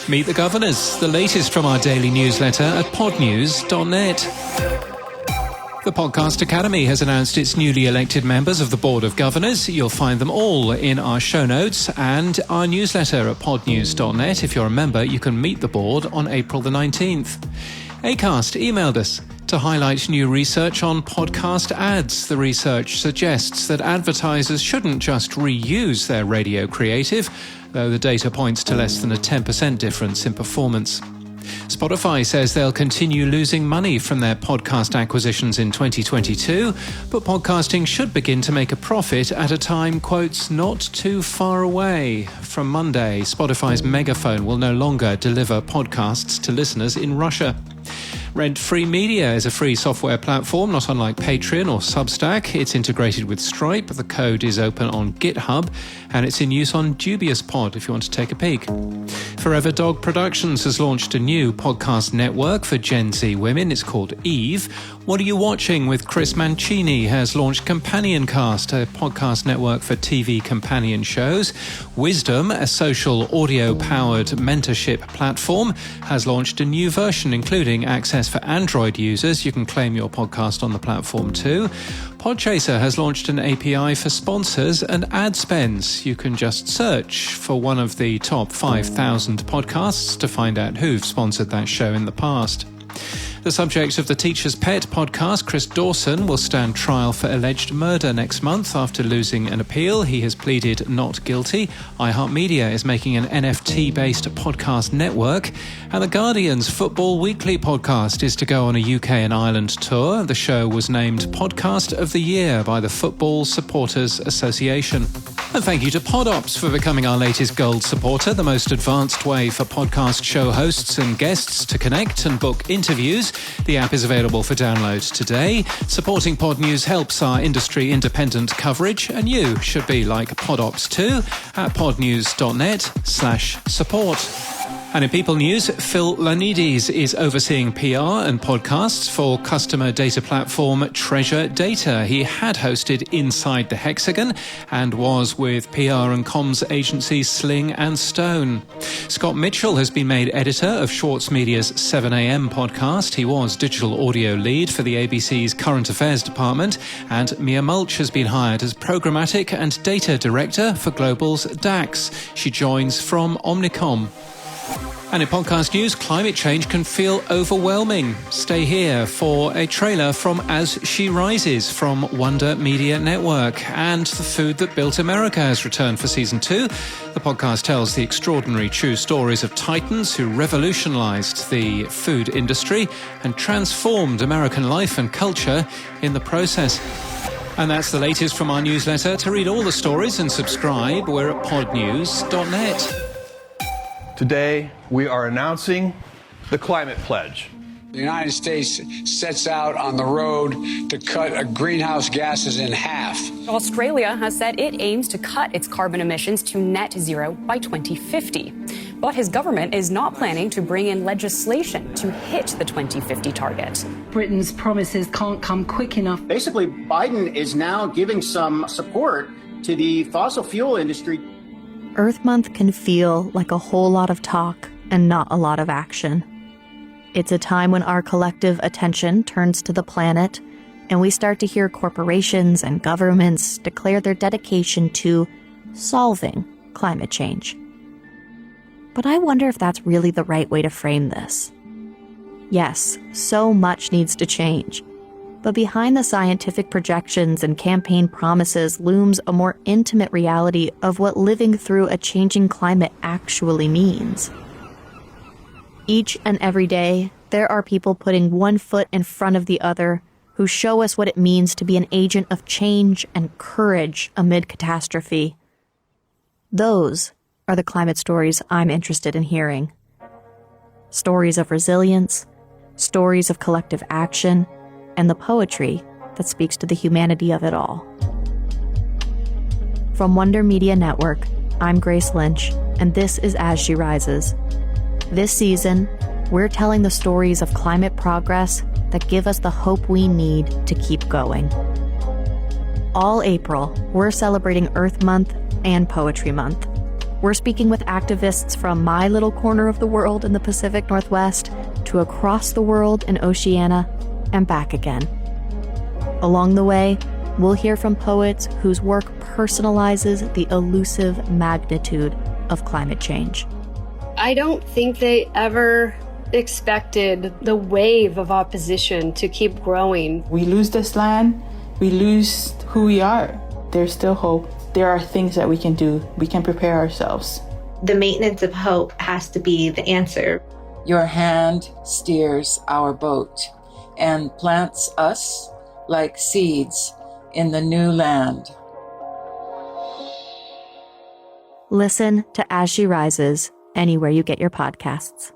Meet the Governors, the latest from our daily newsletter at podnews.net. The Podcast Academy has announced its newly elected members of the Board of Governors. You'll find them all in our show notes and our newsletter at podnews.net. If you're a member, you can meet the board on April the 19th. Acast emailed us to highlight new research on podcast ads. The research suggests that advertisers shouldn't just reuse their radio creative, though the data points to less than a 10% difference in performance. Spotify says they'll continue losing money from their podcast acquisitions in 2022, but podcasting should begin to make a profit at a time, quotes, not too far away. From Monday, Spotify's Megaphone will no longer deliver podcasts to listeners in Russia. Rent-Free Media is a free software platform, not unlike Patreon or Substack. It's integrated with Stripe, the code is open on GitHub, and it's in use on DubiousPod if you want to take a peek. Forever Dog Productions has launched a new podcast network for Gen Z women. It's called Eve. What Are You Watching with Chris Mancini has launched Companion Cast, a podcast network for TV companion shows. Wisdom, a social audio-powered mentorship platform, has launched a new version including access for Android users. You can claim your podcast on the platform too. Podchaser has launched an API for sponsors and ad spends. You can just search for one of the top 5,000 podcasts to find out who've sponsored that show in the past. The subject of the Teacher's Pet podcast, Chris Dawson, will stand trial for alleged murder next month after losing an appeal. He has pleaded not guilty. iHeartMedia is making an NFT-based podcast network. And The Guardian's Football Weekly podcast is to go on a UK and Ireland tour. The show was named Podcast of the Year by the Football Supporters Association. And thank you to PodOps for becoming our latest gold supporter, the most advanced way for podcast show hosts and guests to connect and book interviews. The app is available for download today. Supporting Podnews helps our industry-independent coverage, and you should be like PodOps too at podnews.net/support. And in People News, Phil Lanides is overseeing PR and podcasts for customer data platform Treasure Data. He had hosted Inside the Hexagon and was with PR and comms agency Sling and Stone. Scott Mitchell has been made editor of Schwartz Media's 7am podcast. He was digital audio lead for the ABC's Current Affairs department. And Mia Mulch has been hired as programmatic and data director for Global's DAX. She joins from Omnicom. And in podcast news, climate change can feel overwhelming. Stay here for a trailer from As She Rises from Wonder Media Network. And The Food That Built America has returned for season 2. The podcast tells the extraordinary true stories of titans who revolutionized the food industry and transformed American life and culture in the process. And that's the latest from our newsletter. To read all the stories and subscribe, we're at podnews.net. Today, we are announcing the Climate Pledge. The United States sets out on the road to cut greenhouse gases in half. Australia has said it aims to cut its carbon emissions to net zero by 2050. But his government is not planning to bring in legislation to hit the 2050 target. Britain's promises can't come quick enough. Basically, Biden is now giving some support to the fossil fuel industry. Earth Month can feel like a whole lot of talk and not a lot of action. It's a time when our collective attention turns to the planet, and we start to hear corporations and governments declare their dedication to solving climate change. But I wonder if that's really the right way to frame this. Yes, so much needs to change. But behind the scientific projections and campaign promises looms a more intimate reality of what living through a changing climate actually means. Each and every day, there are people putting one foot in front of the other who show us what it means to be an agent of change and courage amid catastrophe. Those are the climate stories I'm interested in hearing. Stories of resilience, stories of collective action, and the poetry that speaks to the humanity of it all. From Wonder Media Network, I'm Grace Lynch, and this is As She Rises. This season, we're telling the stories of climate progress that give us the hope we need to keep going. All April, we're celebrating Earth Month and Poetry Month. We're speaking with activists from my little corner of the world in the Pacific Northwest to across the world in Oceania and back again. Along the way, we'll hear from poets whose work personalizes the elusive magnitude of climate change. I don't think they ever expected the wave of opposition to keep growing. We lose this land, we lose who we are. There's still hope. There are things that we can do. We can prepare ourselves. The maintenance of hope has to be the answer. Your hand steers our boat and plants us like seeds in the new land. Listen to As She Rises anywhere you get your podcasts.